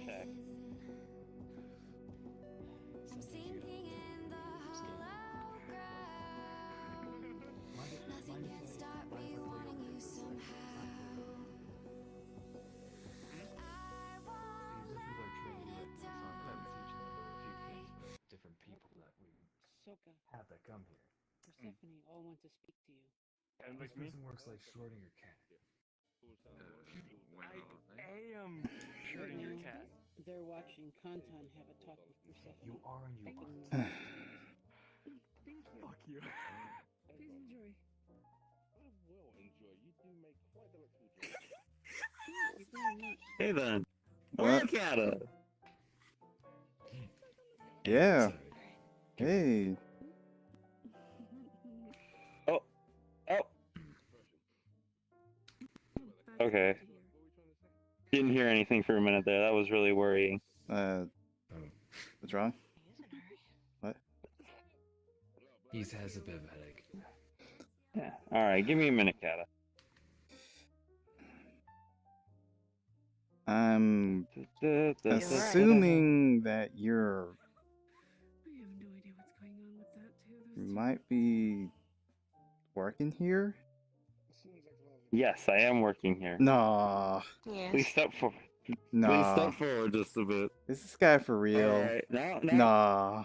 check. Different people that we Soka, have that come here. Persephone all want to speak to you. And This with me? person works like shorting your cat. I am shooting your cat. They're watching Kantan have a talk with Persephone. You are and you Up in aren't. the mountains. Fuck you. Please enjoy. I will enjoy. You do make quite a lot to enjoy. You very much. Hey then. What? Work at it. Yeah. Hey. Oh. Okay. Didn't hear anything for a minute there. That was really worrying. What's wrong? What? He has a bit of a headache. Yeah. Alright, give me a minute, Kata. I'm assuming that you're I have no idea what's going on with that too. might be working here. Yes, I am working here. Nah. Yes. Please step forward. Please Nah. step forward just a bit. Is this guy for real? Alright, no. Nah.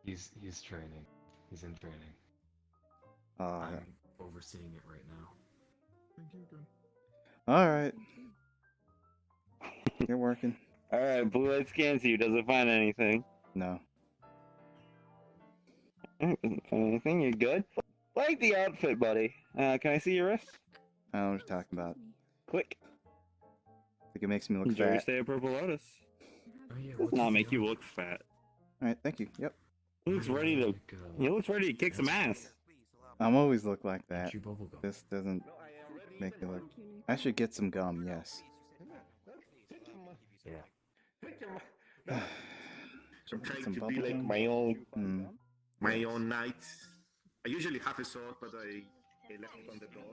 He's training. He's in training. Uh, I'm overseeing it right now. Alright. You're working. Alright, blue light scans you. Does it find anything? No. Doesn't find anything. You're good. Like the outfit, buddy. Can I see your wrist? I don't know what you're talking about. Click. I think it makes me look Enjoy your fat. stay at Purple Lotus. Oh yeah. Does not make you look fat. Alright, thank you. Yep. He looks ready to. He looks ready to kick some ass. I'm always look like that. Chew bubblegum. This doesn't make me look. I should get some gum, yes. Yeah. I'm trying Some to be like bubblegum? my own knight. I usually have a sword, but I left it on the door.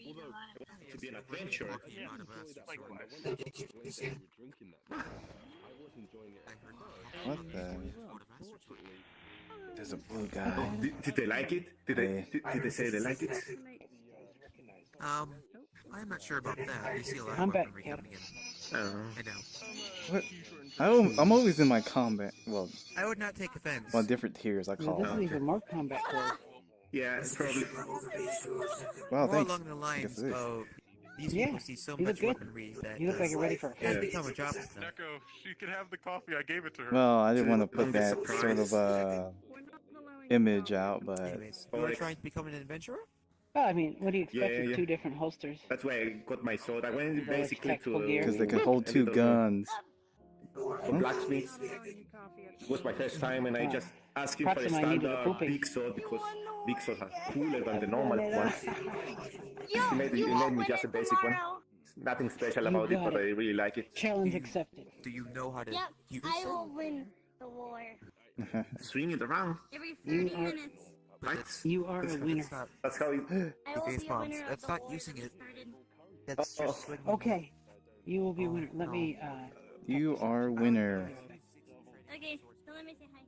Although I wanted to be an adventurer. What the? There's a blue guy. Oh, did they like it? Did they say they like it? I'm not sure about that. You see a lot I'm of back, weaponry Cat. coming in. Oh. I know. What? I'm always in my combat. Well, I would not take offense. different tiers. I Yeah, call this is it. even more combat clothes. Yeah, it's probably. Well, More thanks. along the lines it is. of these Yeah, people see so you look much good. weaponry that You look like you're ready for a has fight. become a job to them. Neko, she could have the coffee. I gave it to her. Well, I didn't want to Don't put be that sort of surprised. image out, but Anyways, you are trying to become an adventurer? Well, I mean, what do you expect Yeah, with yeah. two different holsters? That's why I got my sword. I went basically tactical to gear. because they could hold two guns. a blacksmith. It was my first time, and I just asked him for a Perhaps I needed a standard pooping. big sword because big swords are cooler than the normal ones. You, He made you me won't just a win it basic one. tomorrow. Nothing special You about it, got but it. I really like it. Challenge accepted. Do you know how to Yep, use I it? will win the war. Swing it around. Every You 30 are- minutes. But that's, You are a That's- winner. that's not That's how it. I will face be a bombs. winner of That's the not war using that it. started. That's Oh. just swinging. Okay, you will be a Oh, winner. Let no. me. You are winner. Okay, so let me say hi.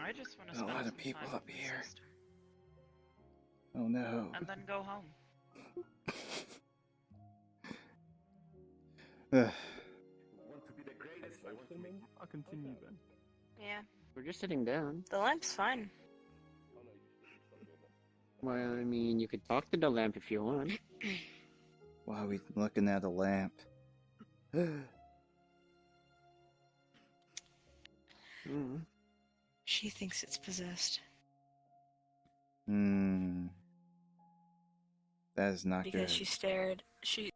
I just want to There's a spend lot of some people time up with my here. sister, Oh no. and then go home. Ugh. Want to be the greatest? I'll continue then. Yeah, We're just sitting down. the lamp's fine. Well, I mean, you could talk to the lamp if you want. Why are we looking at a lamp? She thinks it's possessed Hmm. That is not because good. she stared. She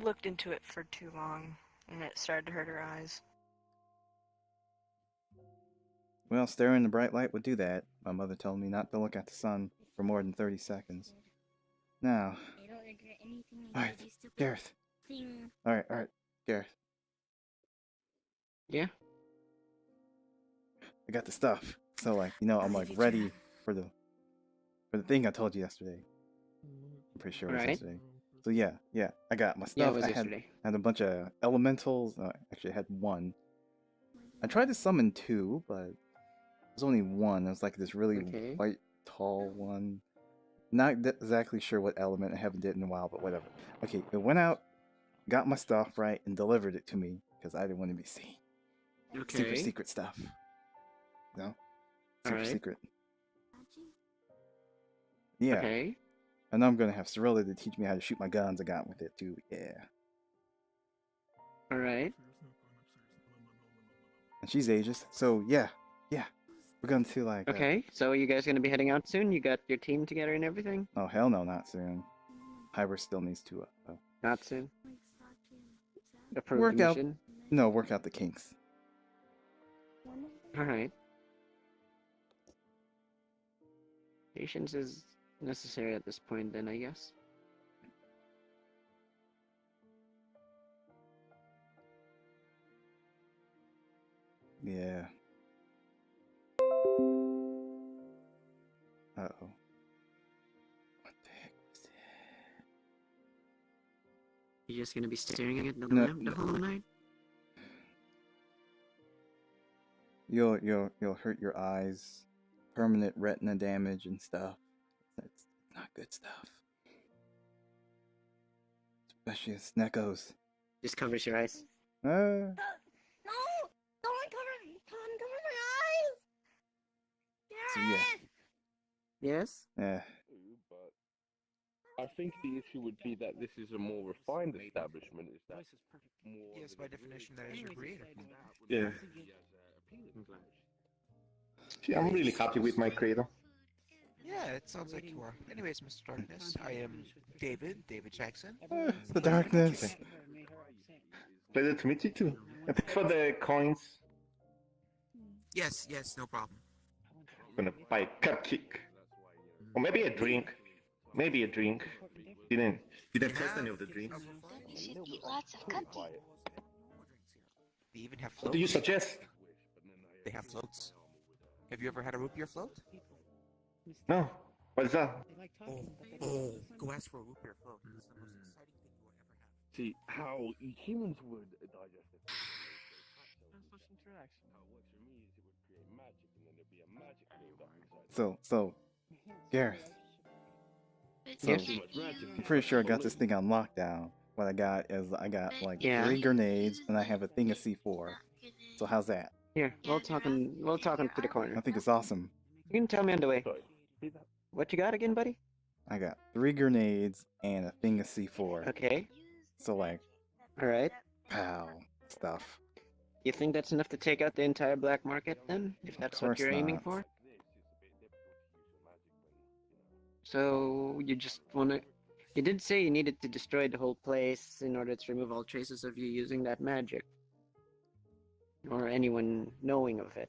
looked into it for too long, and it started to hurt her eyes. Well, staring in the bright light would do that. My mother told me not to look at the sun for more than 30 seconds. Now, I don't regret anything I alright, did, you stupid Gareth. thing. Alright, Gareth. Yeah? I got the stuff. So, like, you know, I'm like ready for the thing I told you yesterday. I'm pretty sure it was Alright. yesterday. So yeah, I got my Yeah, it stuff. was I had yesterday. a bunch of elementals. Actually, I had one. I tried to summon two, but it was only one. It was like this really Okay. white, tall one. Not exactly sure what element. I haven't did in a while, but whatever. Okay, it went out, got my stuff right, and delivered it to me because I didn't want to be seen. Super Okay. secret stuff. No? Super Alright. secret. Yeah. Okay. And I'm gonna have Cirilla to teach me how to shoot my guns I got with it too. Yeah. Alright. And she's ageist. So yeah. We're going to like Okay. So you guys gonna be heading out soon? You got your team together and everything? Oh hell no, not soon. Hyber still needs to Not soon. Approve work the out mission. work out the kinks. Alright. Patience is necessary at this point then, I guess. Yeah. Uh-oh. What the heck was that? You're just gonna be staring at the No, lamp the whole night? You'll hurt your eyes. Permanent retina damage and stuff. That's not good stuff. Especially as Sneckos. Just covers your eyes. Uh, No! Don't cover my eyes! so yeah. Yes? Yeah. But I think the issue would be that this is a more refined establishment. Is that more? Yes, by definition, that is your creator. Yeah. See, I'm really happy with my creator. Yeah, it sounds like you are. Anyways, Mr. Darkness, I am David Jackson. The darkness. Pleasure to meet you too. And thanks for the coins. Yes, no problem. I'm gonna buy a cupcake. Or maybe a drink. Maybe a drink. Didn't taste any of the drinks. You should eat lots of cookies. They even have What floats. do you suggest? They have floats. Have you ever had a root beer float? No. What is that? Oh, go ask for a root beer float. It's the most exciting thing you will ever have. See how humans would digest it. So, Gareth. So, Yes. I'm pretty sure I got this thing on lockdown. What I got is I got like Yeah. 3 grenades and I have a thing of C4. So how's that? Here, we'll talk to the I corner. think it's awesome. You can tell me on the way. What you got again, buddy? I got 3 grenades and a thing of C4. Okay. So like, Alright. pow stuff. You think that's enough to take out the entire black market then? If that's what course you're aiming not. for? So you just wanna... You did say you needed to destroy the whole place in order to remove all traces of you using that magic. Or anyone knowing of it.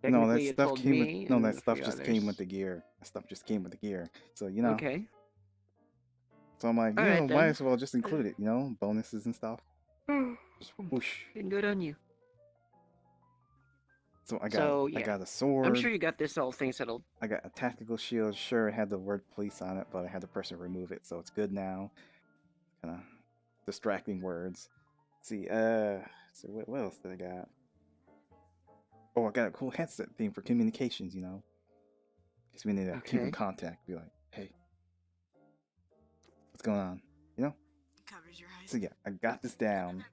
No, that Technically, you stuff told came me with no, and that a stuff few just came with others. the gear. That stuff just came with the gear. So you know. Okay. So I'm like, Alright, might then. as well just include it, bonuses and stuff. Just whoosh. Been good on you. So I So, I yeah. got a sword. I'm sure you got this whole thing settled. I got a tactical shield. Sure, it had the word police on it, but I had the person remove it, so it's good now. Kind of distracting words. Let's see, so what else did I got? Oh, I got a cool headset thing for communications, because we need to keep in Okay. contact. Be like, hey, what's going on? Covers your eyes. So yeah, I got this down.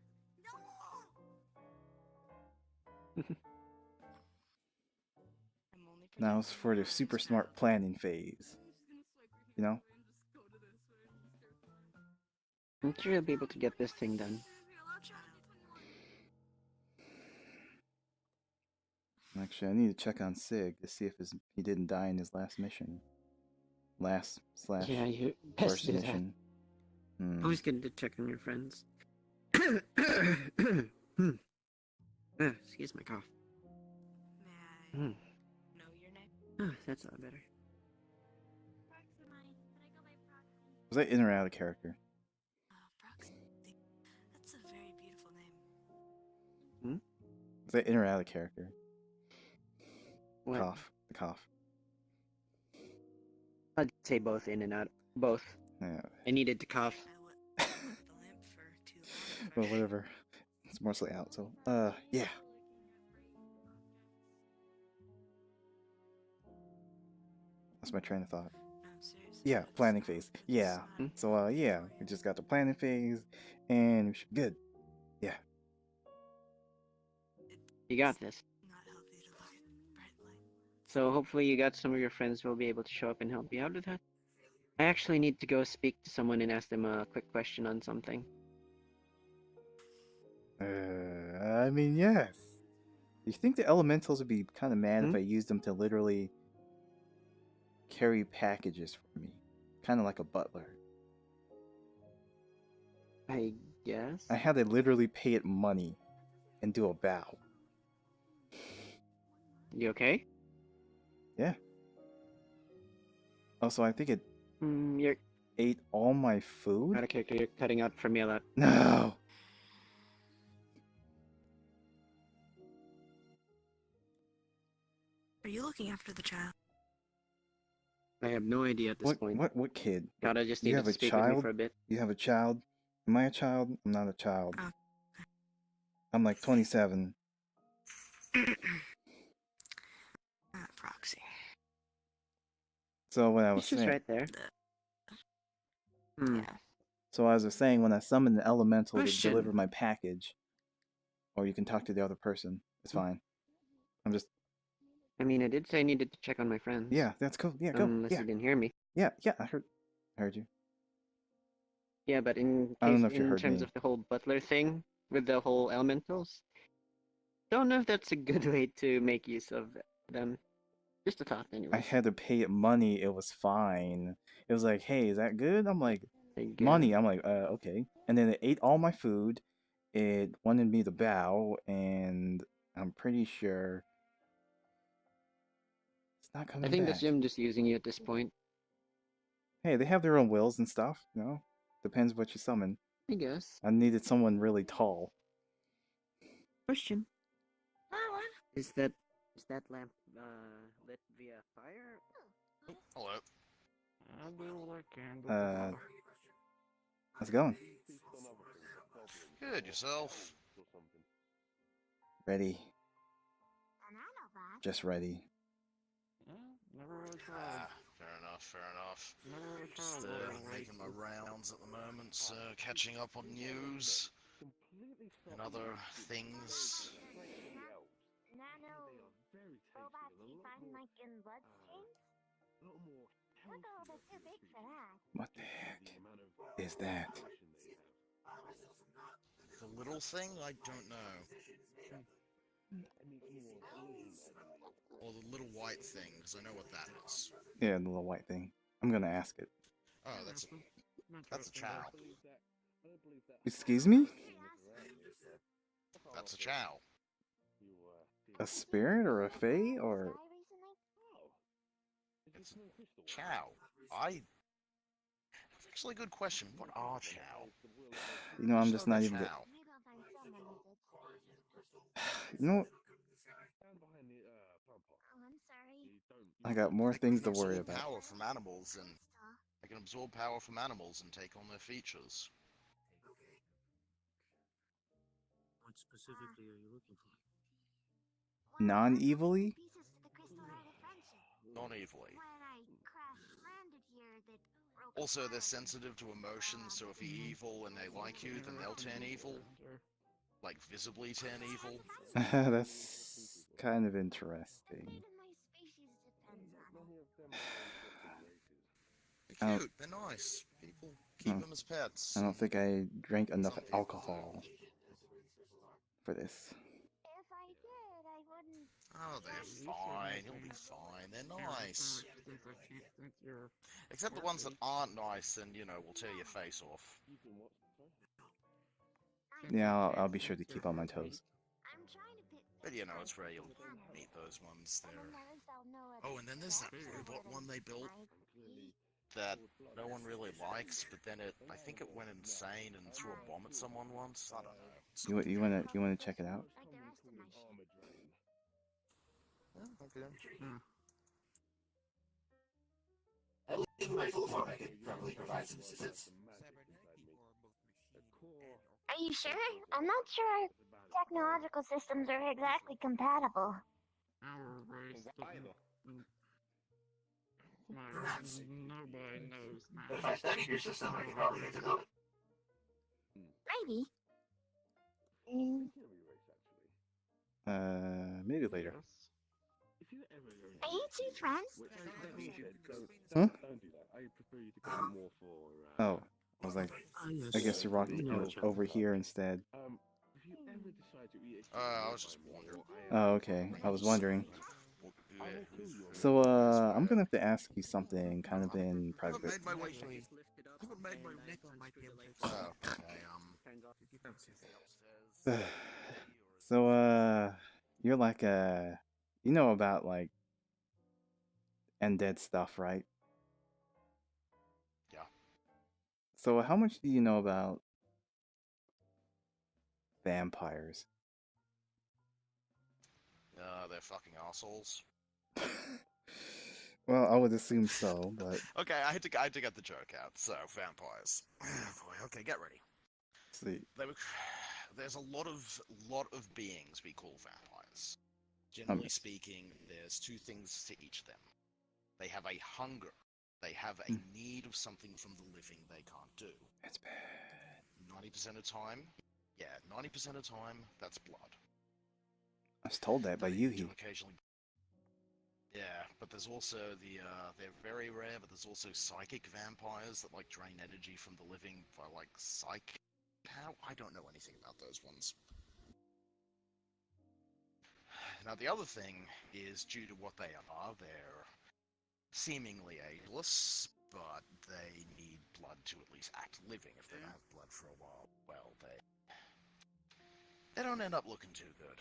Now it's for the super smart planning phase. I'm sure you'll be able to get this thing done. Actually, I need to check on Sig to see if he didn't die in his last mission. Last slash Yeah, you best first do that. mission. Always good to check on your friends. Excuse my cough. May I Hmm. know your name? That's a lot better. Was that in or out of character? Proxy. That's a very beautiful name. Was that in or out of character? What? Cough. The cough. I'd say both in and out. Both. Yeah. I needed to cough. I Well, whatever. It's mostly out, so yeah. That's my train of thought. Yeah, planning phase. Yeah. So yeah, we just got the planning phase, and we should be good. Yeah. You got this. So hopefully you got some of your friends who will be able to show up and help you out with that. I actually need to go speak to someone and ask them a quick question on something. I mean, yes. You think the elementals would be kind of mad if I used them to literally carry packages for me? Kind of like a butler. I guess. I had to literally pay it money and do a bow. You okay? Yeah. Also, I think it You're ate all my food. out of character. You're cutting out for me a lot. No. Are you looking after the child? I have no idea at this point. What kid? God, I just You need have to a speak with me child? for a bit. You have a child? Am I a child? I'm not a child. Oh. I'm like 27. Proxy. So what I was It's just saying. right there. Yeah. So as I was saying, when I summon the elemental to Question. deliver my package, or you can talk to the other person, it's fine. I'm just. I mean, I did say I needed to check on my friends. Yeah, that's cool. Yeah, go. Unless Yeah. you didn't hear me. Yeah, I heard you. Yeah, but in I don't case, know if you in heard terms me. of the whole butler thing with the whole elementals, don't know if that's a good way to make use of them. Just a thought, anyway. I had to pay it money. It was fine. It was like, hey, is that good? I'm like, Like, money. I'm like, okay. And then it ate all my food. It wanted me to bow, and I'm pretty sure it's not coming I think back. that's Jim just using you at this point. Hey, they have their own wills and stuff, you know? Depends what you summon. I guess. I needed someone really tall. Question. Is that lamp lit via fire? Hello. How's it going? Good, yourself? Ready. Just ready. Fair enough. Just making my rounds at the moment, so catching up on news and other things. What the heck is that? The little thing? I don't know. Or the little white thing, because I know what that is. Yeah, the little white thing. I'm gonna ask it. Oh, that's a chow. Excuse me? That's a chow. A spirit or a fae or? It's a chow. That's actually a good question. What are chow? You know, I'm just not even. Chow. You know, I got more things to worry about. Power from animals, and I can absorb power from animals and take on their features. What specifically are you looking for? Non-evilly? Non-evilly. Also, they're sensitive to emotions, so if you're evil and they like you, then they'll turn evil. Like, visibly turn evil. That's kind of interesting. They're cute, they're nice. People keep them as pets. I don't think I drank enough alcohol for this. Oh, they're fine. You'll be fine. They're nice. Except the ones that aren't nice and, will tear your face off. Yeah, I'll be sure to keep on my toes. But, it's rare you'll meet those ones. Oh, and then there's that robot one they built that no one really likes, but then I think it went insane and threw a bomb at someone once. I don't know. You wanna check it out? Okay. At least with my full form, I could probably provide some assistance. Are you sure? I'm not sure technological systems are exactly compatible. Our race doesn't. Nobody knows now. If I studied your system, I could probably get to know it. Maybe. Maybe later. Are you two friends? Huh? Don't do that. I prefer you to go more for. Oh, I was like, I guess you're walking over here instead. If you ever decide to eat I was just wondering. Oh, okay. I was wondering. Yeah. So, I'm gonna have to ask you something kind of in I haven't private. made my way. Actually, I haven't made my. Nico might be able to Oh, explain. okay. So, you're like you know about like undead stuff, right? Yeah. So, how much do you know about vampires? They're fucking assholes. Well, I would assume so, but Okay, I had to get the joke out. So vampires. Boy, okay, get ready. see. There's a lot of beings we call vampires. Generally speaking, there's two things to each of them. They have a hunger. They have a need of something from the living they can't do. It's bad. 90% of time, yeah, 90% of time, that's blood. I was told that by Yuhi. Occasionally. Yeah, but there's also they're very rare, but there's also psychic vampires that like drain energy from the living by like psych. How? I don't know anything about those ones. Now the other thing is due to what they are, they're seemingly ageless, but they need blood to at least act living. If they don't have blood for a while, well, they don't end up looking too good.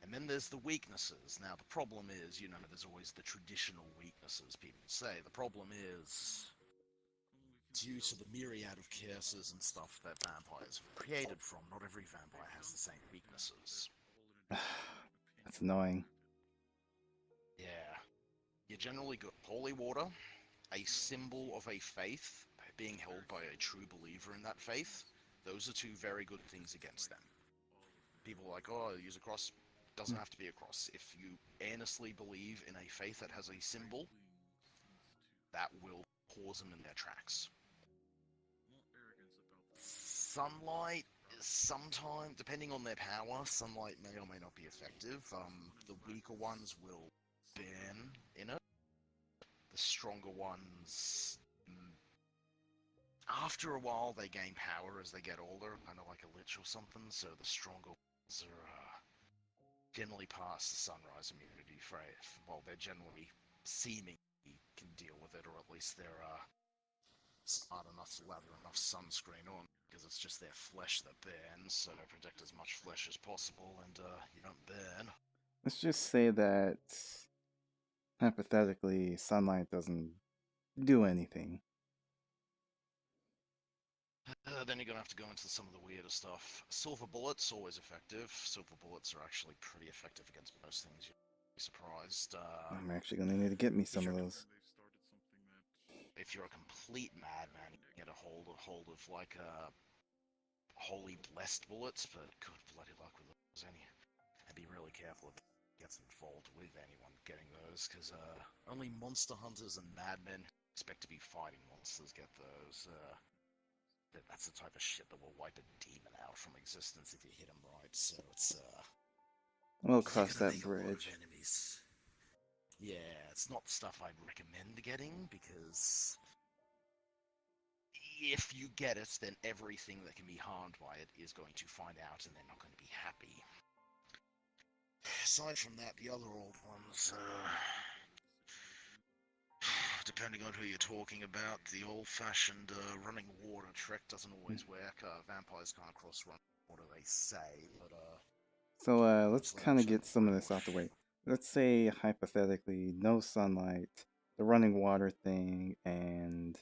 And then there's the weaknesses. Now, the problem is, you know, there's always the traditional weaknesses people say. The problem is, due to the myriad of curses and stuff that vampires have created from, not every vampire has the same weaknesses. That's annoying. Yeah. You generally got holy water, a symbol of a faith, being held by a true believer in that faith. Those are two very good things against them. People are like, oh, use a cross. Doesn't have to be a cross. If you earnestly believe in a faith that has a symbol, that will pause them in their tracks. Sunlight is sometimes, depending on their power, sunlight may or may not be effective. The weaker ones will burn in it. The stronger ones, after a while, they gain power as they get older, kind of like a lich or something. So the stronger ones are generally past the sunrise immunity phase. Well, they're generally seeming can deal with it, or at least they're smart enough to lather enough sunscreen on, because it's just their flesh that burns, so protect as much flesh as possible, and you don't burn. Let's just say that hypothetically, sunlight doesn't do anything. Then you're gonna have to go into some of the weirder stuff. Silver bullets, always effective. Silver bullets are actually pretty effective against most things. You'd be surprised. I'm actually gonna need to get me some of those. If you're a complete madman, you can get a hold of like holy blessed bullets, but good bloody luck with those. And be really careful if it gets involved with anyone getting those, because only monster hunters and madmen who expect to be fighting monsters get those. That's the type of shit that will wipe a demon out from existence if you hit him right. So it's We'll cross that bridge. Enemies. Yeah, it's not stuff I'd recommend getting, because if you get it, then everything that can be harmed by it is going to find out, and they're not going to be happy. Aside from that, the other old ones, depending on who you're talking about, the old-fashioned running water trick doesn't always work. Vampires can't cross running water, they say, but So let's kind of get some of this out the way. Let's say hypothetically, no sunlight, the running water thing, and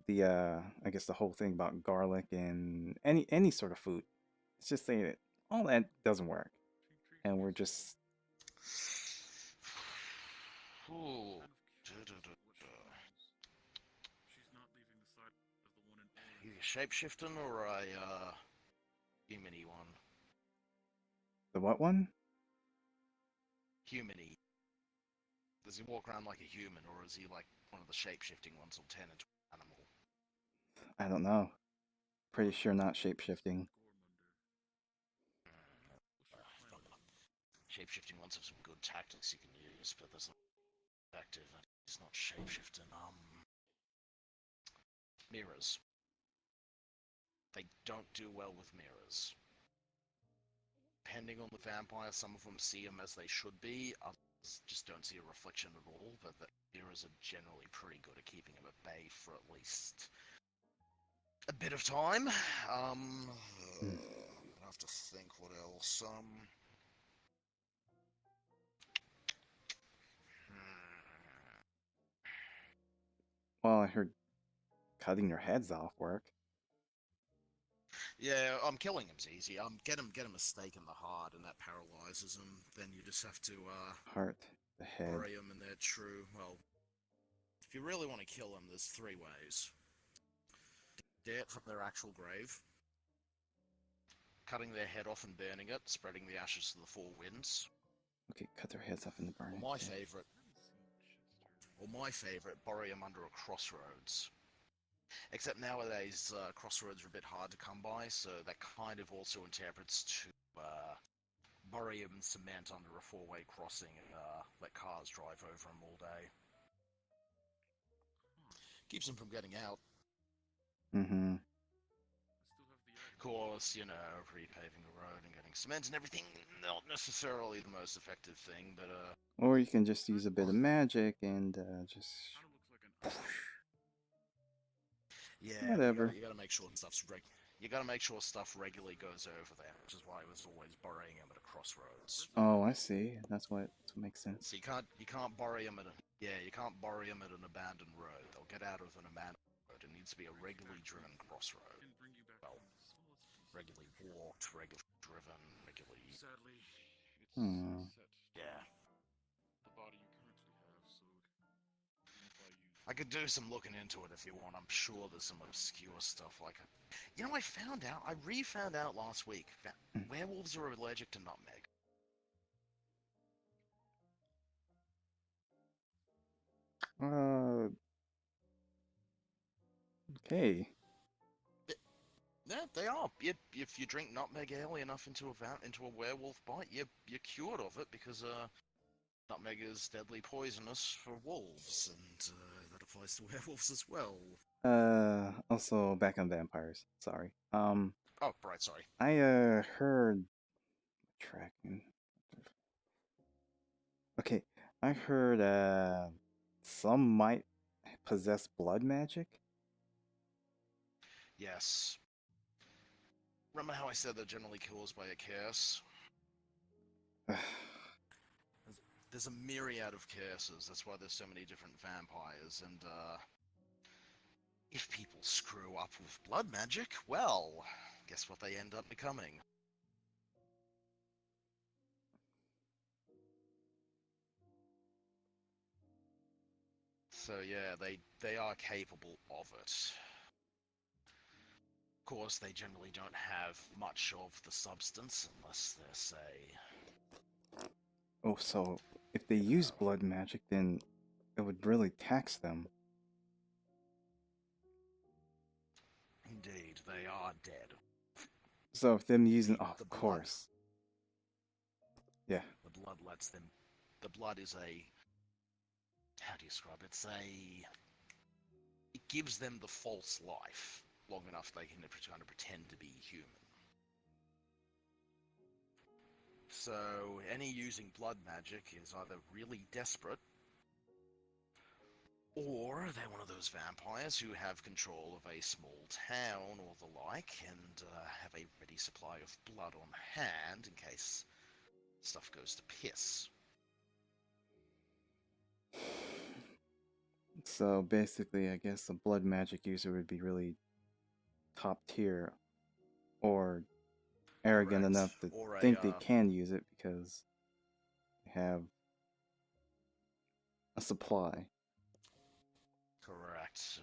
the I guess the whole thing about garlic and any sort of food. Let's just say that all that doesn't work, and we're just. a shapeshifting or a humany one? The what one? Humany. Does he walk around like a human, or is he like one of the shapeshifting ones or turn into an animal? I don't know. Pretty sure not shapeshifting. Shapeshifting ones have some good tactics you can use, but there's not effective. It's not shapeshifting. Mirrors. They don't do well with mirrors. Depending on the vampire, some of them see them as they should be, others just don't see a reflection at all, but the mirrors are generally pretty good at keeping them at bay for at least a bit of time. I have to think what else. Well, I heard cutting their heads off work. Yeah, killing him's easy. Get him a stake in the heart, and that paralyzes him. Then you just have to Heart, the head. bury him in their true. Well, if you really want to kill him, there's 3 ways: dirt from their actual grave, cutting their head off and burning it, spreading the ashes to the 4 winds. Okay, cut their heads off in the burn. Or my favorite, bury him under a crossroads. Except nowadays, crossroads are a bit hard to come by, so that kind of also interprets to bury him in cement under a 4-way crossing and let cars drive over him all day. Keeps him from getting out. Mm-hmm. Of course, you know, repaving the road and getting cement and everything, not necessarily the most effective thing, but Or you can just use a bit of magic and just... yeah, whatever. You gotta make sure stuff's you gotta make sure stuff regularly goes over there, which is why I was always burying him at a crossroads. Oh, I see. That's what makes sense. So you can't bury him at you can't bury him at an abandoned road. They'll get out of an abandoned road. It needs to be a regularly driven crossroad. Well, regularly walked, regularly driven, regularly. Yeah. I could do some looking into it if you want. I'm sure there's some obscure stuff like it. You know, I re-found out last week that werewolves are allergic to nutmeg. Okay. Yeah, they are. If you drink nutmeg early enough into a werewolf bite, you're cured of it because nutmeg is deadly poisonous for wolves, and that applies to werewolves as well. Also back on vampires. Sorry. Oh, right, sorry. I heard tracking. Okay, I heard some might possess blood magic. Yes. Remember how I said they're generally caused by a curse? There's a myriad of curses. That's why there's so many different vampires, and if people screw up with blood magic, well, guess what they end up becoming? So yeah, they are capable of it. Of course, they generally don't have much of the substance unless they're, say... Oh, so if they use blood magic, then it would really tax them. Indeed, they are dead. So if them using, oh, of course. Yeah. The blood lets them... The blood is a... How do you describe it? It gives them the false life long enough they can kind of pretend to be human. So any using blood magic is either really desperate, or they're one of those vampires who have control of a small town or the like, and have a ready supply of blood on hand in case stuff goes to piss. So basically, I guess a blood magic user would be really top tier, or arrogant enough to think they can use it because they have a supply. Correct.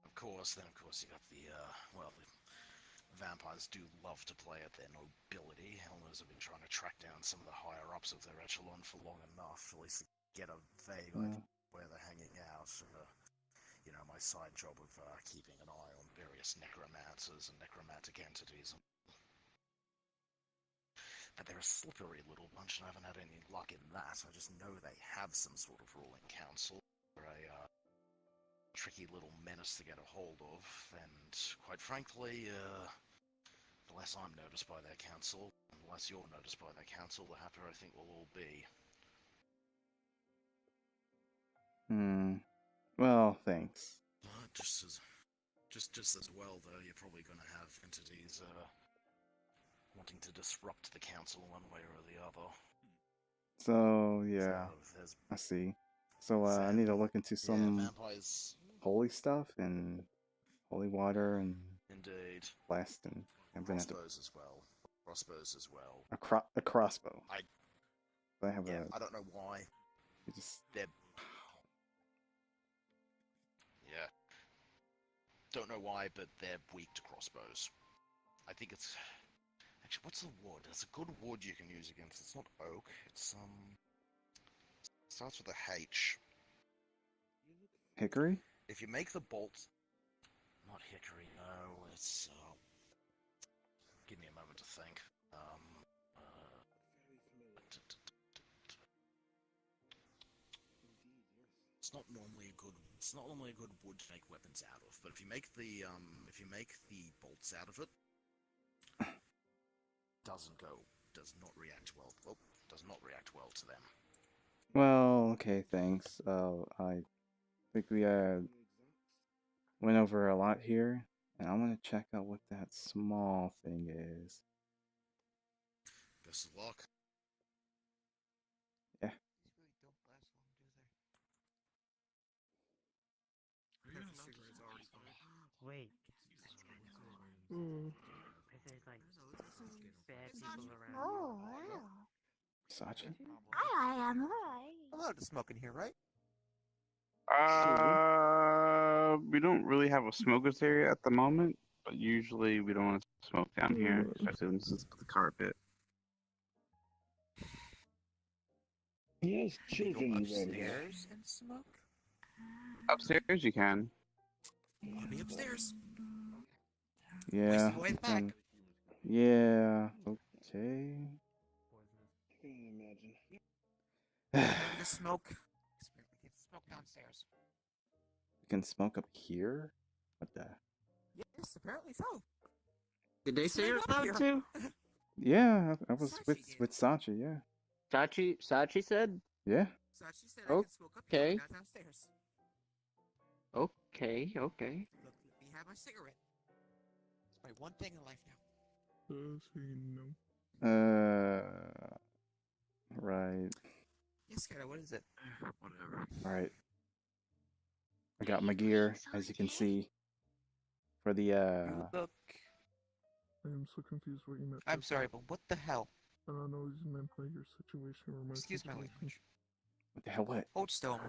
Of then of course you got the, well, the vampires do love to play at their nobility. Helmers have been trying to track down some of the higher-ups of their echelon for long enough, at least to get a vague idea where they're hanging out. You know, my side job of keeping an eye on various necromancers and necromantic entities. But they're a slippery little bunch, and I haven't had any luck in that. I just know they have some sort of ruling council. They're a tricky little menace to get a hold of, and quite frankly, the less I'm noticed by their council, and the less you're noticed by their council, the happier I think we'll all be. Well, thanks. Just as well, though, you're probably going to have entities wanting to disrupt the council one way or the other. So, yeah. I see. So, I need to look into some vampires. holy stuff and holy water and Indeed. blast, and I'm gonna have to... Crossbows as well. Crossbows as well. A crossbow. I have I don't know why. They're... Yeah. Don't know why, but they're weak to crossbows. I think it's... Actually, what's the wood? There's a good wood you can use against. It's not oak. It's, starts with a H. Hickory? If you make the bolt... Not hickory, no. It's, give me a moment to think. It's not normally a good... It's not normally a good wood to make weapons out of, but if you make the bolts out of it, does not react well. Oh, does not react well to them. Well, okay, thanks. I think we went over a lot here, and I want to check out what that small thing is. Best of luck. Yeah. Wait. There's like bad people around. Oh, wow. Sachi? I am right. Allowed to smoke in here, right? We don't really have a smokers area at the moment, but usually we don't want to smoke down here, especially when this is the carpet. Yes, children upstairs and smoke? Upstairs you can. I'll be upstairs. Yeah. Yeah. Okay. Time to smoke. We can smoke downstairs. You can smoke up here? What the? Yes, apparently so. Did they say you're Up allowed here. to? Yeah, I was with Sachi, yeah. Sachi said? Yeah. Sachi said I can smoke up here, Okay. but not downstairs. Okay. Look, let me have my cigarette. It's my one thing in life now. Right. Yes, Kara, what is it? Whatever. Alright. I got my gear, as you can see. For the, Look. I am so confused what you meant. I'm sorry, but what the hell? I don't know what you meant by your situation or my Excuse my situation. language. What the hell, what? Hold still.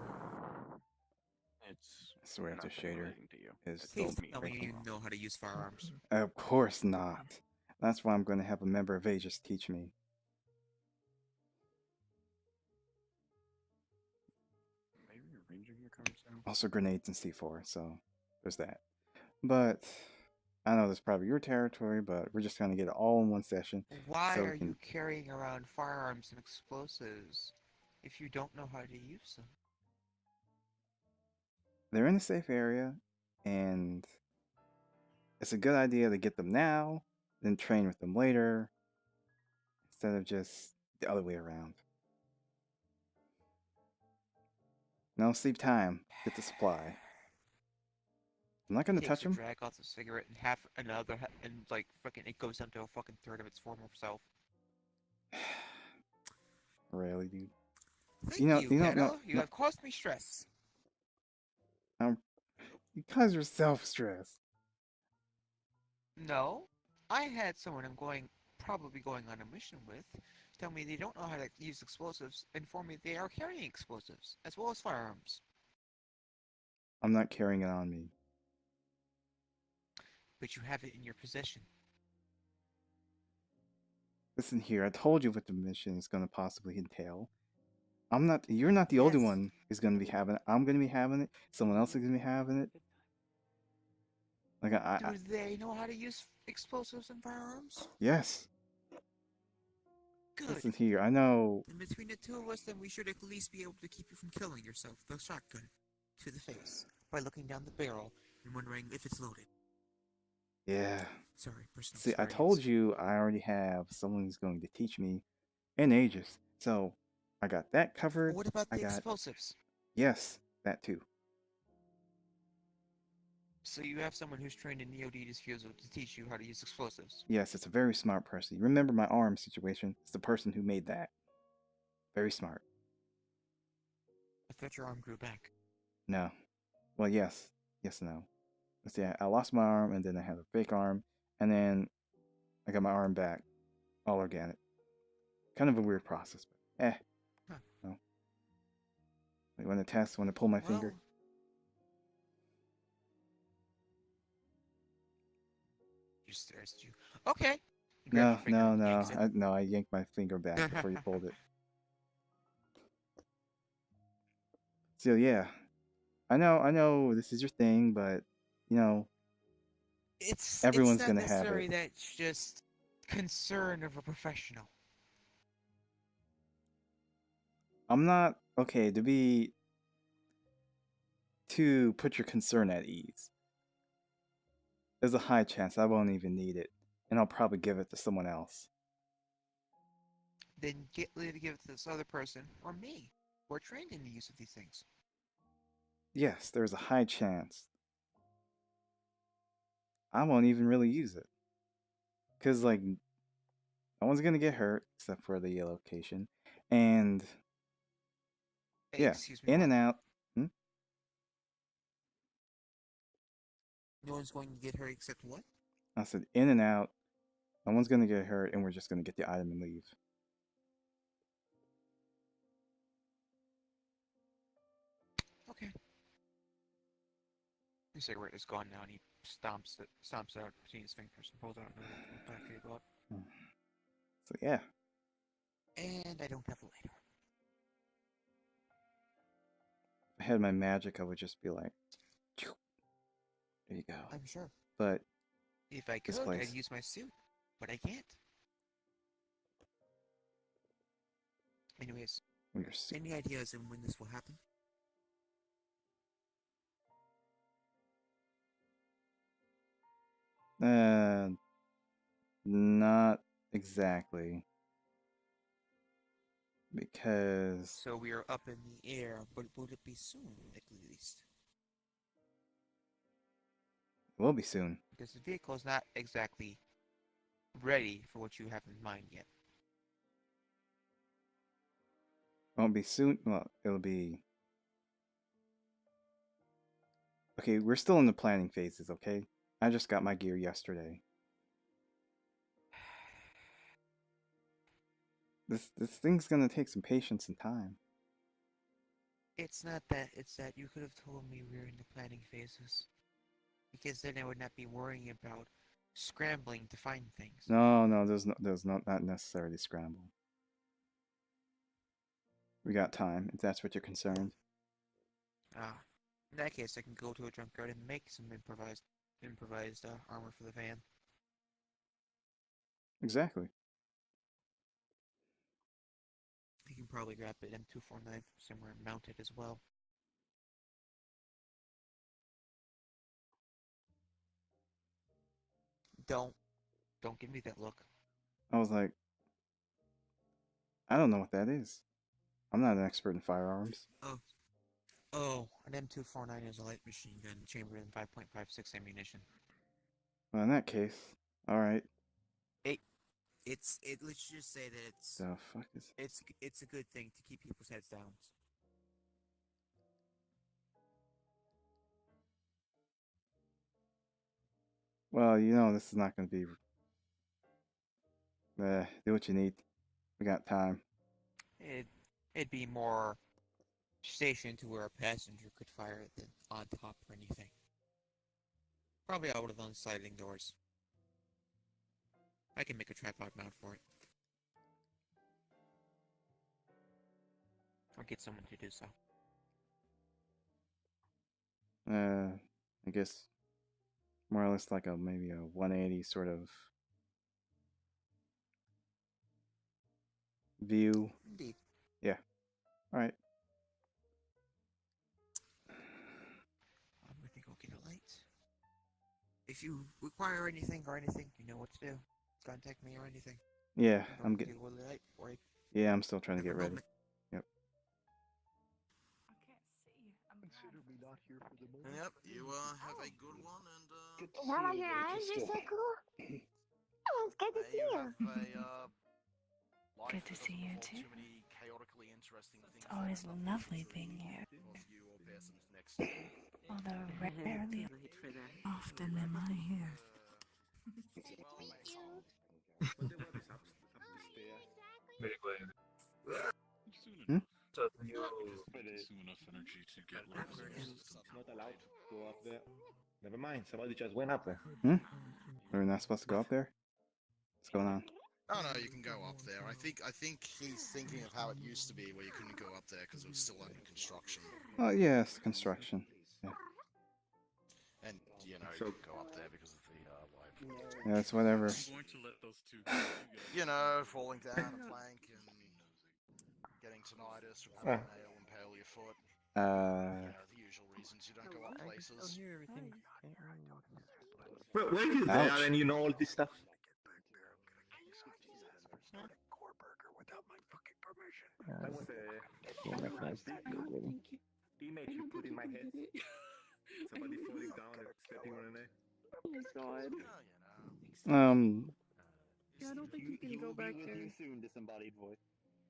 It's I swear after Shader is Please still tell me you know how to use firearms. Of course not. That's why I'm going to have a member of Aegis teach me. Maybe you're ranging your cars now. Also grenades and C4, so there's that. But I know that's probably your territory, but we're just going to get it all in one session. Why so we are can... you carrying around firearms and explosives if you don't know how to use them? They're in a safe area, and it's a good idea to get them now, then train with them later, instead of just the other way around. No sleep time. Get the supply. I'm not gonna touch them. Drag off the cigarette and half another, and like fucking, it goes down to a fucking third of its former self. Really, dude. Thank you Kara. You have caused me stress. Because you're self-stressed. No, I had someone I'm probably going on a mission with tell me they don't know how to use explosives, inform me they are carrying explosives as well as firearms. I'm not carrying it on me. but you have it in your possession. Listen here, I told you what the mission is going to possibly entail. You're not the only Yes. one who's going to be having it. I'm going to be having it. Someone else is going to be having it. Like, Do they know how to use explosives and firearms? yes. Good. Listen here, I know. And between the two of us, then we should at least be able to keep you from killing yourself with a shotgun to the face by looking down the barrel and wondering if it's loaded. Yeah. Sorry, personal See, I experience. told you I already have someone who's going to teach me in Aegis. So, I got that covered. What about I the got explosives? Yes, that too. So you have someone who's trained in EOD disfusal to teach you how to use explosives. Yes, it's a very smart person. You remember my arm situation? It's the person who made that. Very smart. I thought your arm grew back. No. Well, yes. Yes and no. Let's see, I lost my arm, and then I had a fake arm, and then I got my arm back. All organic. Kind of a weird process, but Huh. No. You want to test? Want to pull my finger? Just you. Okay. You grab No, your finger no, and no. yanks it. I yanked my finger back before you pulled it. So yeah, I know this is your thing, but you know, everyone's It's not gonna have necessary it. that's just concern of a professional. I'm not okay to put your concern at ease. There's a high chance I won't even need it, and I'll probably give it to someone else. Then get ready to give it to this other person or me. We're trained in the use of these things. Yes, there's a high chance I won't even really use it. Cause like no one's gonna get hurt except for the location. And Hey, yeah, excuse me, in what? and out. No one's going to get hurt except what? I said in and out. No one's gonna get hurt, and we're just gonna get the item and leave. Okay. The cigarette is gone now, and he stomps it out between his fingers and pulls out another pack of blood. So yeah. And I don't have a lighter. If I had my magic, I would just be like, "Phew." There you go. I'm sure. But If I this could, place. I'd use my suit, but I can't. Anyways, Well, your suit. any ideas on when this will happen? Not exactly. Because So we are up in the air, but would it be soon, at least? it will be soon. Because the vehicle is not exactly ready for what you have in mind yet. Won't be soon. Well, it'll be. Okay, we're still in the planning phases, okay? I just got my gear yesterday. This thing's gonna take some patience and time. It's not that, it's that you could have told me we were in the planning phases. Because then I would not be worrying about scrambling to find things. No, there's not necessarily scramble. We got time, if that's what you're concerned. In that case, I can go to a junkyard and make some improvised armor for the van. Exactly. You can probably grab an M249 from somewhere and mount it as well. Don't give me that look. I was like, I don't know what that is. I'm not an expert in firearms. Oh, an M249 is a light machine gun chambered in 5.56 ammunition. Well, in that case, all right. Let's just say that The fuck is? it's a good thing to keep people's heads down. Well, this is not going to be. Do what you need. We got time. It'd be more stationed to where a passenger could fire it than on top or anything. Probably out of on sliding doors. I can make a tripod mount for it. Or get someone to do so. I guess more or less like maybe a 180 sort of view. Indeed. Yeah. All right. I'm gonna go get a light. If you require anything, you know what to do. Contact me or anything. Yeah, I'm getting. Get a light for you. Yeah, I'm still trying to get ready. Yep. Yep, you have a good one, and How about your eyes? You're so cool. Oh, it's good to see you. Good to see you too. It's always lovely being here. Although rarely often am I here. Hmm? Consume enough energy to get Not allowed to go up there. Never mind, somebody just went up there. We're not supposed to go up there? What's going on? oh no, you can go up there. I think he's thinking of how it used to be, where you couldn't go up there because it was still under construction. Oh, yes, construction. Yeah. And you know, you can go up there because of the Yeah, it's whatever. I'm going to let those two go. you know, falling down a plank and getting tinnitus from having a nail impale your foot. You know, the usual reasons you don't go up places. But when you're there and you know all this stuff. That was a image you put in my head. Somebody falling down and stepping on an egg. Oh God. Yeah, I don't think you can go back there. Soon, disembodied voice.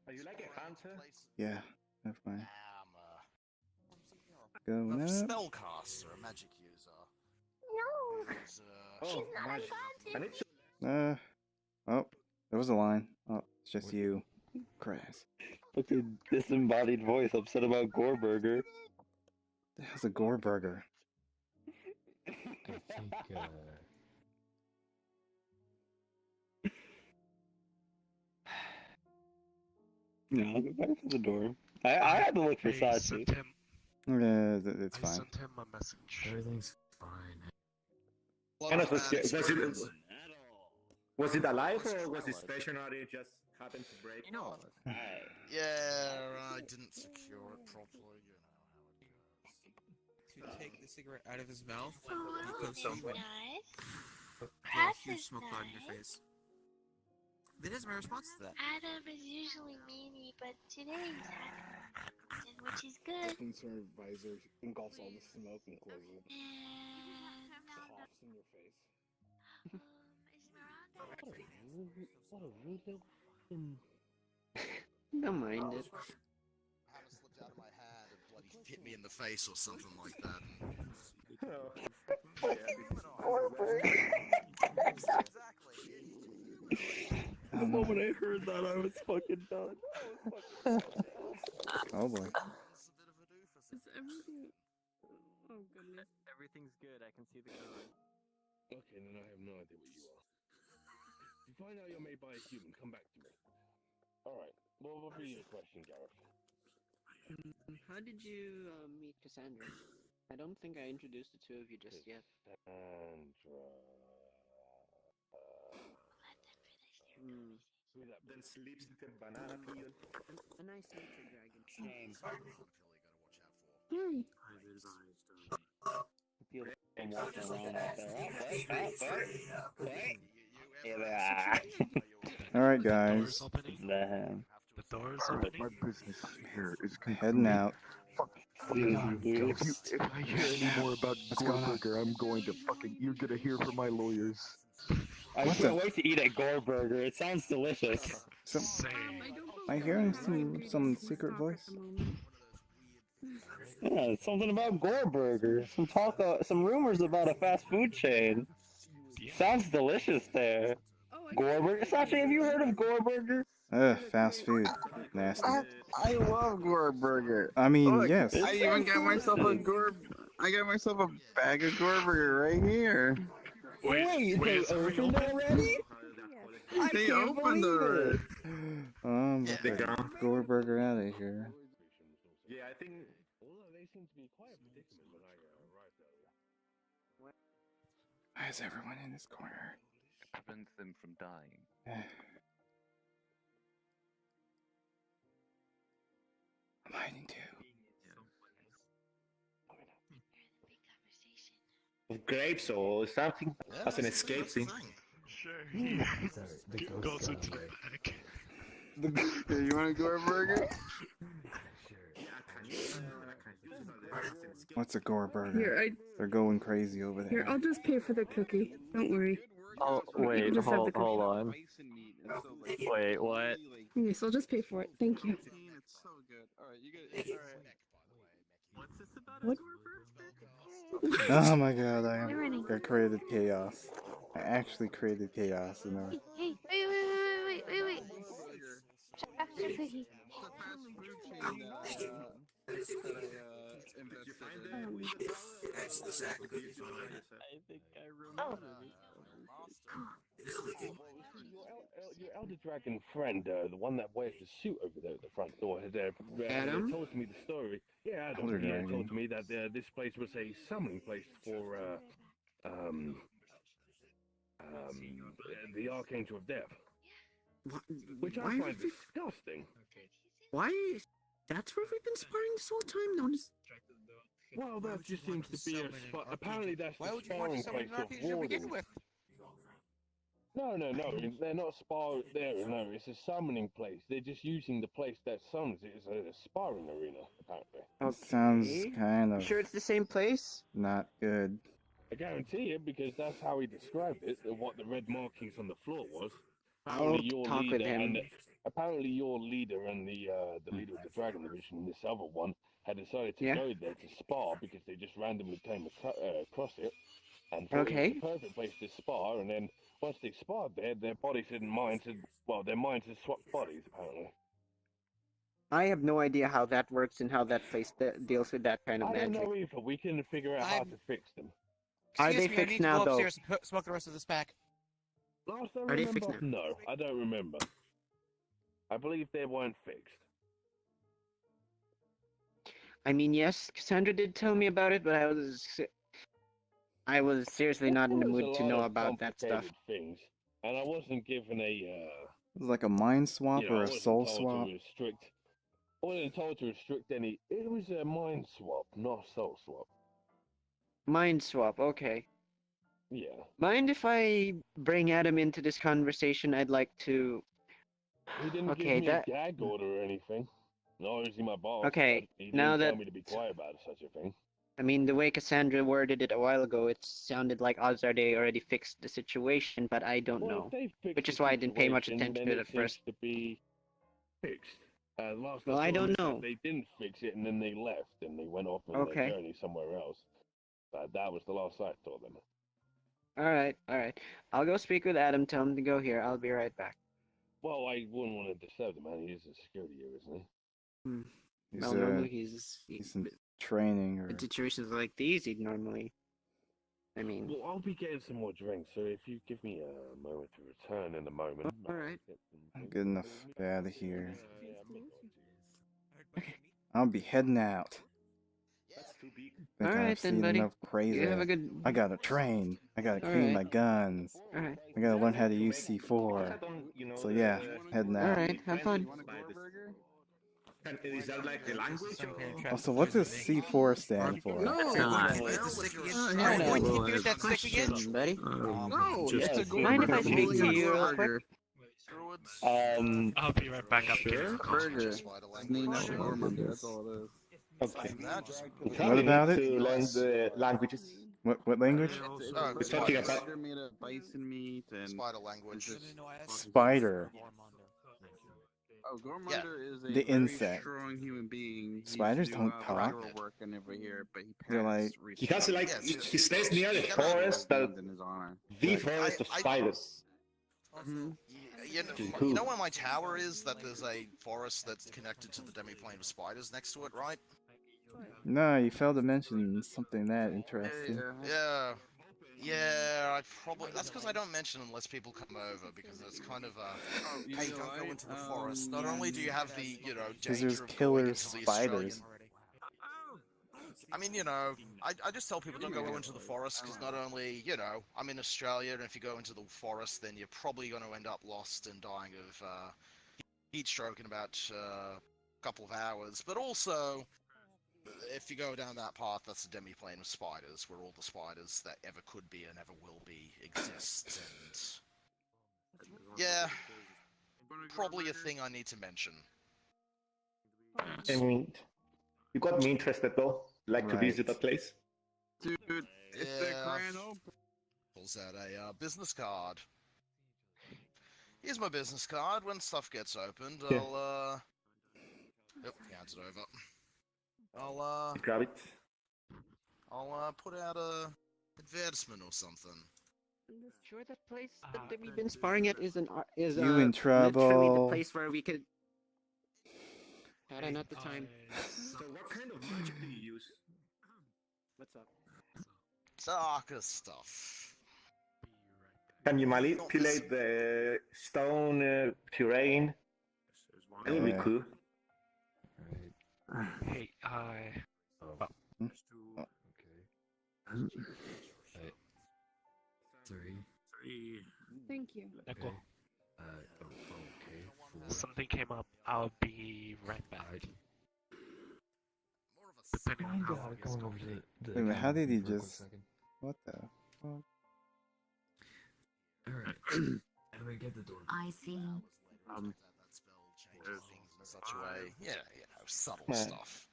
Are you like a hunter? Yeah, never mind. A Going up. spellcaster, a magic user. No. Oh, magic. Oh, there was a line. Oh, it's just you. Crass. Fucking disembodied voice upset about Gore Burger. The hell's a Gore Burger? I think, No, go back to the door. I had to look for Sachi. Yeah, it's fine. sent him a message. Everything's fine. And was it alive or was it stationary? Just happened to break? You know. Yeah, I didn't secure it properly. You know how it goes. To take the cigarette out of his mouth, Oh, you can see what Perhaps huge it's smoke cloud in your face. That is my response to that. Adam is usually meanie, but today's Adam, which is good. Concerned visor engulfs all the smoke and closes it. Coughs in your face. What a rude little fucking... Don't mind it. A hammer slipped out of my hand and bloody hit me in the face or something like that. The moment I heard that, I was fucking done. Oh boy. Is everything? Oh goodness. Everything's good. I can see the code. Okay, then I have no idea what you are. If you find out you're made by a human, come back to me. Alright, well, what will be your question, Gareth? How did you meet Cassandra? I don't think I introduced the two of you just yet. Cassandra... Then sleeps in the banana peel. A nice nature dragon. Shame. Yay. Alright, guys. The door's opening. My business here is Heading out. If I hear any more about Goldberger, I'm going to fucking... You're gonna hear from my lawyers. I can't wait to eat at Gore Burger. It sounds delicious. I hearing some secret voice? Yeah, something about Gore Burger. Some talk, some rumors about a fast food chain. Sounds delicious there. Gore Burger. Sachi, have you heard of Gore Burger? Fast food. Nasty. I love Gore Burger. I mean, yes. I even got myself a Gore. I got myself a bag of Gorburger right here. Wait, they opened already? I They can't opened believe already. it. I'm about to Gorburger out of here. Yeah, I think. Although they seem to be quite a predicament when I arrived earlier. Why is everyone in this corner? It prevents them from dying. I'm hiding too. With grapes or something as an escape scene. Sure. The ghost Goes got into the away. back. Hey, you want a Gorburger? What's a Gorburger? Here, They're going crazy over Here, there. I'll just pay for the cookie. Don't worry. Oh, You wait, can just have the hold cookie. on. Wait, what? Okay, so I'll just pay for it. Thank you. It's so good. Alright, you get it. Alright. What's this about? What? Oh my god, I created chaos. I actually created chaos, you know. Hey, wait. Shut up, cookie. I think I remember your elder dragon friend, the one that wears the suit over there at the front door, had Adam? told me the story. Yeah, Adam. Elder He dragon. told me that this place was a summoning place for the Archangel of Death, which I find disgusting. Why? That's where we've been sparring this whole time? No one's... Well, that just seems to be a spot. Apparently, that's Why the would you want to sparring summon place an of RPG to begin wardens. with? No, they're not sparring there. No, it's a summoning place. They're just using the place that summons it as a sparring arena, apparently. That sounds kind of Sure it's the same place? not good. I guarantee it because that's how he described it. What the red markings on the floor was. I'll talk with him. Apparently, your leader and the leader of the Dragon Division, this other one, had decided to go there to spar because they just randomly came across it and thought it was the perfect place to spar. And then once they sparred there, their bodies and minds had their minds had swapped bodies apparently. I have no idea how that works and how that place deals with that kind of I magic. don't know either. We can figure out how to fix them. Are they Excuse me, I fixed need to now, go though? upstairs and smoke the rest of this pack. Last I Are they remember, fixed now? no, I don't remember. I believe they weren't fixed. I mean, yes, Cassandra did tell me about it, but I was seriously not in the There was mood a to lot know of about that stuff. complicated things, and I wasn't given a. It was like a mind swap You know, or I a wasn't soul told swap. to restrict. I wasn't told to restrict any. It was a mind swap, not a soul swap. Mind swap, okay. Yeah. Mind if I bring Adam into this conversation? I'd like to... He didn't Okay, give me a gag order or anything. Nor is he my boss. Okay, But he didn't now tell that- me to be quiet about such a thing. I mean, the way Cassandra worded it a while ago, it sounded like Ozarde already fixed the situation, but I don't Well, know. if they fixed Which is the why I didn't pay much situation, attention then to it at seems first. to be fixed. Last Well, I I saw don't was that know. They didn't fix it, and then they left, and they went off on Okay. their journey somewhere else. That was the last I saw them. Alright. I'll go speak with Adam, tell him to go here. I'll be right back. Well, I wouldn't want to disturb the man. He is a security here, isn't he? He's, Well, normally he's in training or... in situations like these, he'd normally... I mean... Well, I'll be getting some more drinks, so if you give me a moment to return in a moment. Alright. Good enough. Get out of here. I'll be heading out. Think Alright I've then, seen buddy. enough crazy. You have a good... I gotta train. I gotta clean Alright. my guns. Alright. I gotta learn how to use C4. So yeah, heading out. Alright, have fun. Is that like the language? Also, what does C4 stand for? No! Use that stick again? Buddy. No, Mind if I speak to you real quick? I'll be right back up here. Burger. It's named after Gormunder, that's all it is. Okay. What about it? To learn the languages. What language? We're talking about Spider made of bison meat and Spider language. Spider. Oh, Gormunder is a The very insect. strong human being. Spiders don't talk. Viral work and over here, but he They're passed like... he has like he stays near the forest that in his honor. the forest of spiders. You know where my tower is? That there's a forest that's connected to the demiplane of spiders next to it, right? No, you failed to mention something that interesting. Yeah, I probably. That's because I don't mention unless people come over, because it's kind of hey, don't go into the forest. Not only do you have the, Because there's danger of going killer into the Australian. spiders. I mean, I just tell people don't go into the forest, because not only, I'm in Australia, and if you go into the forest, then you're probably going to end up lost and dying of heat stroke in about a couple of hours. But also, if you go down that path, that's a demi-plane of spiders, where all the spiders that ever could be and ever will be exist, and yeah, probably a thing I need to mention. I mean, you got me interested though. Like to visit a place? Dude, it's the grand opening. Pulls out a business card. Here's my business card. When stuff gets opened, I'll Yep, hands it over. I'll grab it. I'll put out a advertisement or something. I'm sure that place that we've been sparring at is You in trouble. literally the place where we could. Had I not the time. So what kind of magic do you use? What's up? Darker stuff. Can you manipulate the stone terrain? That would be cool. Hey, Three. Thank you. Okay. Something came up. I'll be right back. Depending on how long it's going to take. Wait a minute, how did he just... What the fuck? Alright. How do I get the door? I see. In such a way, subtle Yeah. stuff.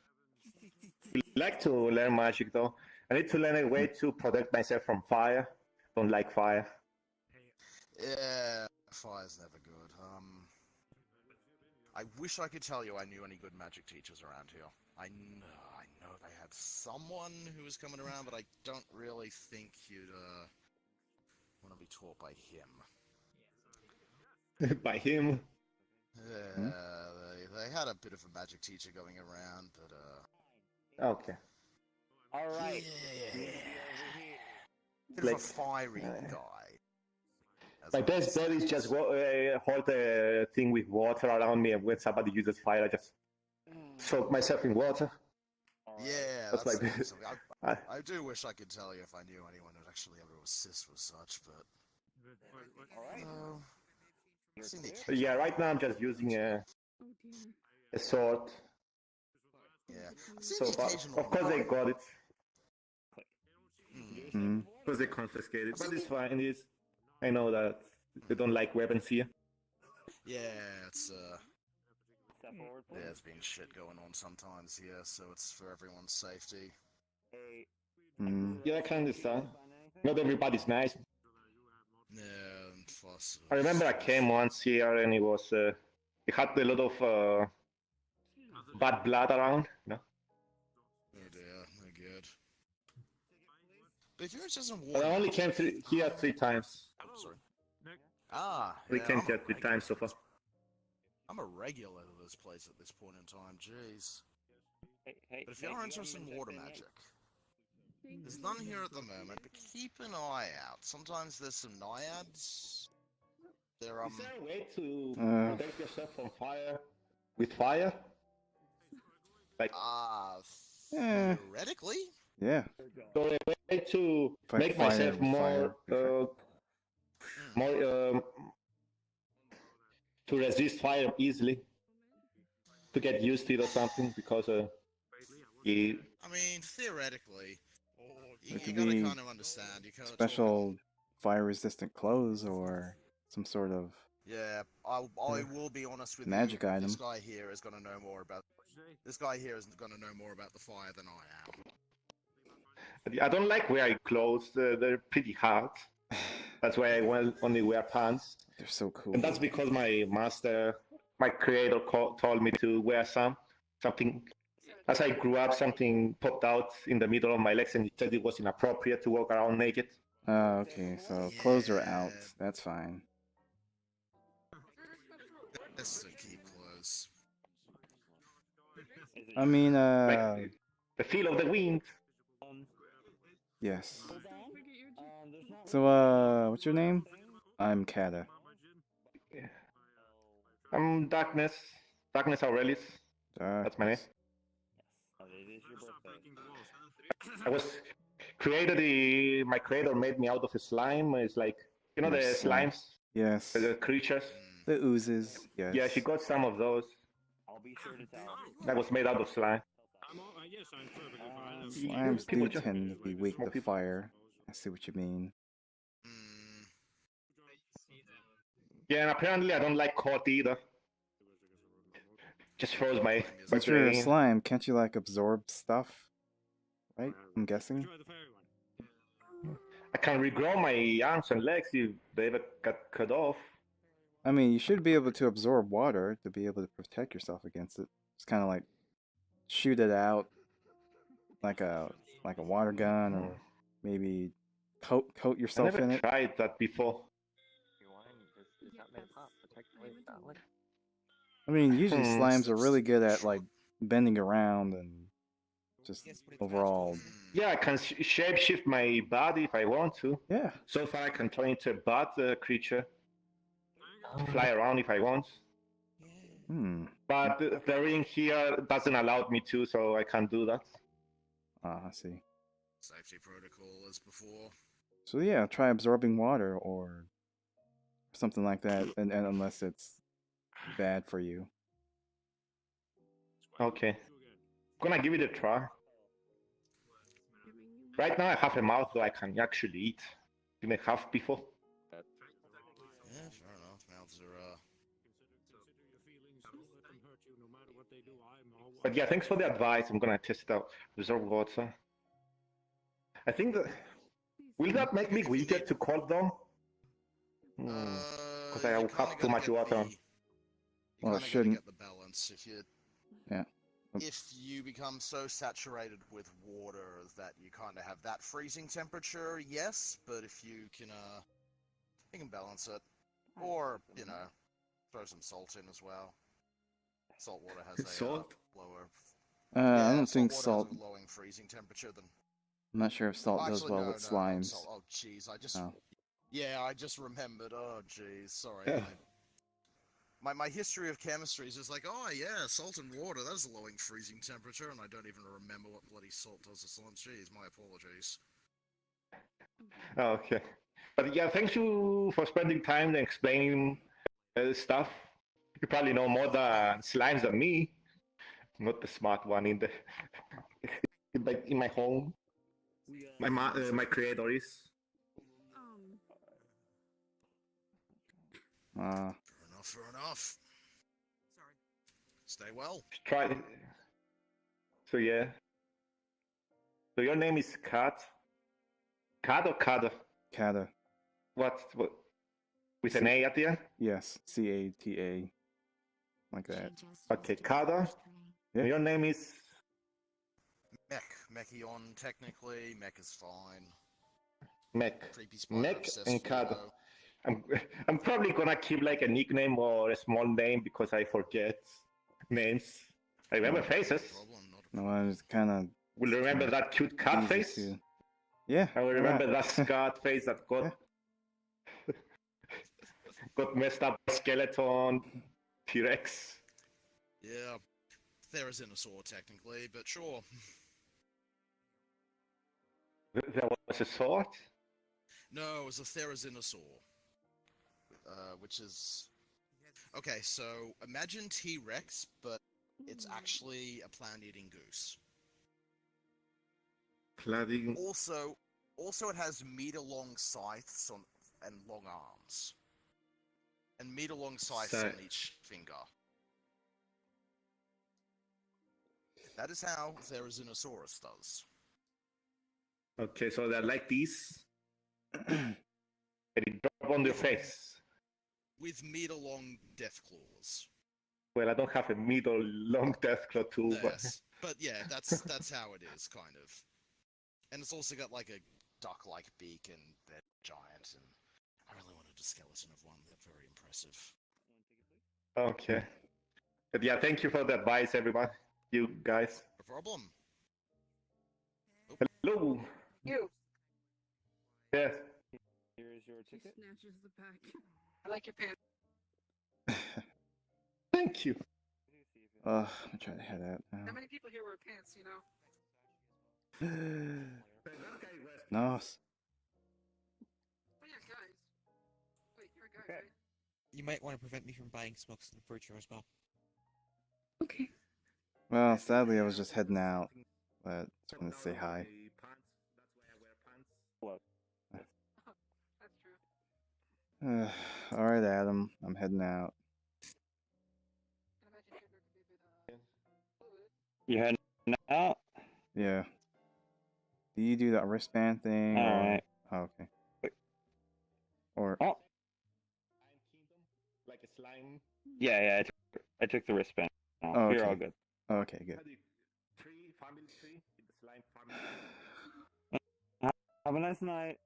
I like to learn magic though. I need to learn a way to protect myself from fire. Don't like fire. Yeah, fire's never good. I wish I could tell you I knew any good magic teachers around here. I know they had someone who was coming around, but I don't really think you'd want to be taught by him. By him? Yeah, they had a bit of a magic teacher going around, but Okay. Alright. Bit of a fiery guy. My best bet is just hold the thing with water around me, and when somebody uses fire, I just soak myself in water. Yeah, That's that's like awesome. I do wish I could tell you if I knew anyone who'd actually ever assist with such, but Yeah, right now I'm just using a sword. Yeah, So, but of course they got it. Because they confiscated, but it's fine. I know that they don't like weapons here. yeah, it's there's been shit going on sometimes here, so it's for everyone's safety. Yeah, I can understand. Not everybody's nice. Yeah, and plus. I remember I came once here and it was it had a lot of bad blood around, you know. Oh dear, no good. But if you're interested in But water, I only came here 3 times. Oh, sorry. We came here 3 times so far. I'm a regular to this place at this point in time, jeez. But if you're interested in water magic, there's none here at the moment, but keep an eye out. Sometimes there's some naiads. They're, Is there a way to protect yourself from fire with fire? Like, theoretically? Yeah. So a way to Fight make fire myself with more, fire, to resist fire easily, to get used to it or something, because I mean, theoretically, you It could gotta be kind of understand. You gotta special fire-resistant clothes or some sort of Yeah, I will be honest with magic you. item. This guy here is gonna know more about. This guy here is gonna know more about the fire than I am. I don't like wearing clothes. They're pretty hard. That's why I only wear pants. They're so cool. And that's because my master, my creator, told me to wear something. As I grew up, something popped out in the middle of my legs, and he said it was inappropriate to walk around naked. Oh, okay, so clothes are out. That's fine. Let's keep close. I mean, The feel of the wind. Yes. So, what's your name? I'm Kata. I'm Darkness. Darkness Aurelis. That's my name. I was created. My creator made me out of a slime. It's like, you know, the Slime. slimes? Yes. The creatures? The oozes. Yes. Yeah, she got some of those. That was made out of slime. Slimes do tend to be weak to fire. I see what you mean. Yeah, and apparently I don't like cold either. Just froze my Since you're a brain. slime, can't you like absorb stuff? Right? I'm guessing. I can regrow my arms and legs if they ever got cut off. I mean, you should be able to absorb water to be able to protect yourself against it. Just kind of like shoot it out like a water gun, or maybe coat yourself in it. I never tried that before. I mean, usually slimes are really good at like bending around and just overall. Yeah, I can shapeshift my body if I want to. Yeah. So far, I can turn into a bat creature. Fly around if I want. But the ring here doesn't allow me to, so I can't do that. Ah, I see. Safety protocol as before. So yeah, try absorbing water or something like that, and unless it's bad for you. Okay. I'm gonna give it a try. Right now I have a mouth that I can actually eat. You may have before. Yeah, fair enough. Mouths are, But yeah, thanks for the advice. I'm gonna test it out. Absorb water. I think that... Will that make me weaker to cold them? Because I will have too much water. Well, it shouldn't. Get the balance if you... Yeah. If you become so saturated with water that you kind of have that freezing temperature, yes, but if you can balance it. Or, you know, throw some salt in as well. Salt water has a salt? lower... I don't think salt salt... has a lowering freezing temperature than... I'm not sure if salt does well with slimes. Oh, jeez, I just... Oh. Yeah, I just remembered. Oh, jeez, sorry. Yeah. My history of chemistry is just like, oh yeah, salt and water, that's a lowering freezing temperature, and I don't even remember what bloody salt does to slime. Jeez, my apologies. Okay. But yeah, thank you for spending time and explaining stuff. You probably know more than slimes than me. Not the smart one in the in my home. My creator is. Fair enough. Sorry. Stay well. Try. So yeah. So your name is Kat. Kat or Kada? Kata. What? With an A at the end? Yes, Cata. Like that. Okay, Kada. Yeah. Your name is Mechion, technically. Mech is fine. Mech. Mech obsessed and Kada. weirdo. I'm probably gonna keep like a nickname or a small name because I forget names. I remember faces. No, I was kind of. Will remember that cute cat face? Yeah. I will remember that cat face that got got messed up by skeleton T-Rex. Yeah, Therizinosaur technically, but sure. There was a sword? No, it was a Therizinosaur. Which is... Okay, so imagine T-Rex, but it's actually a plant-eating goose. Plant-eating... Also it has meter-long scythes and long arms. And meter-long scythes on each finger. That is how Therizinosaurus does. Okay, so they're like these. And it drop on their face. With meter-long death claws. Well, I don't have a meter-long death claw too, Yes, but yeah, that's how it is, kind of. And it's also got like a duck-like beak, and they're giant, and I really wanted a skeleton of one. They're very impressive. Okay. But yeah, thank you for the advice, everyone. You guys. No problem. Hello. You. Yes. Here is your ticket. Snatches the pack. I like your pants. Thank you. I'm trying to head out now. How many people here wear pants, you know? Nice. Oh yeah, guys. Wait, you're a guy, right? You might want to prevent me from buying smokes in the furniture as well. Okay. Well, sadly, I was just heading out, but just want to say hi. What? That's true. Alright, Adam. I'm heading out. You heading out? Yeah. Do you do that wristband thing? Alright. Oh, okay. Or. Oh. Like a slime. Yeah. I took the wristband. Now. Oh, You're okay. all good. Okay, good. Tree, family tree, in the slime family. Have a nice night.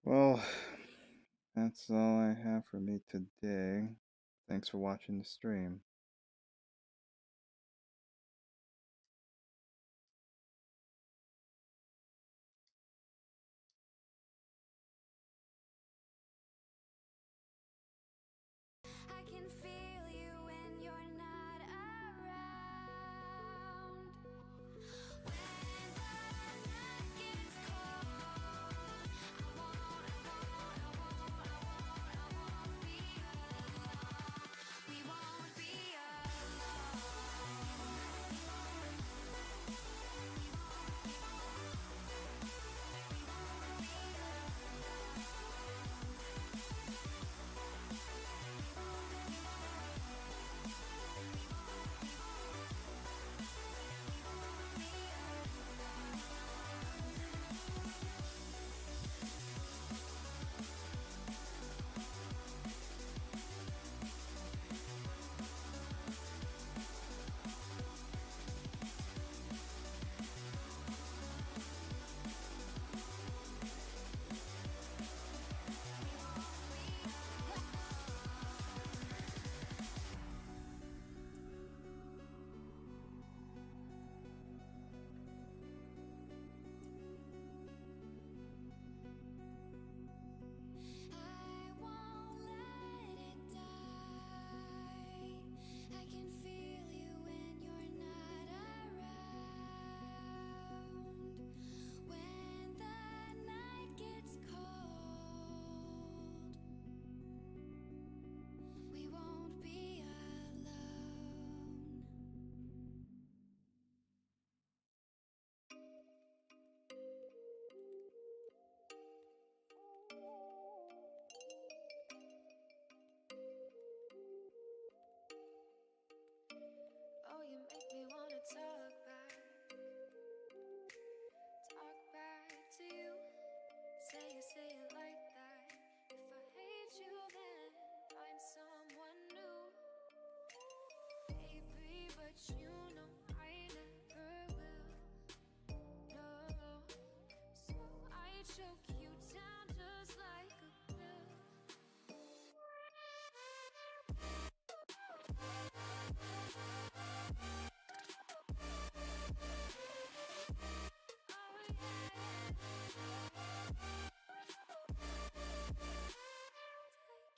Well, that's all I have for me today. Thanks for watching the stream. I can feel you when you're not around. When the night gets cold, I won't be alone. We won't be Oh, you make me wanna talk back to you. Say it like that. If I hate you, then find someone new. Baby, but you know I never will. No, so I choke you down just like a pill.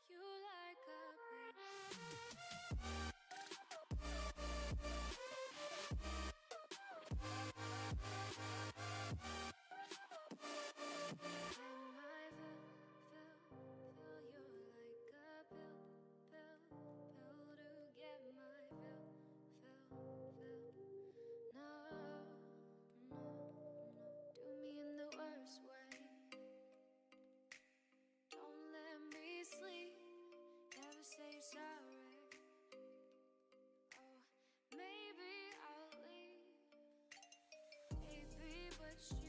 You like a sorry. Oh, maybe I'll leave. Baby, but you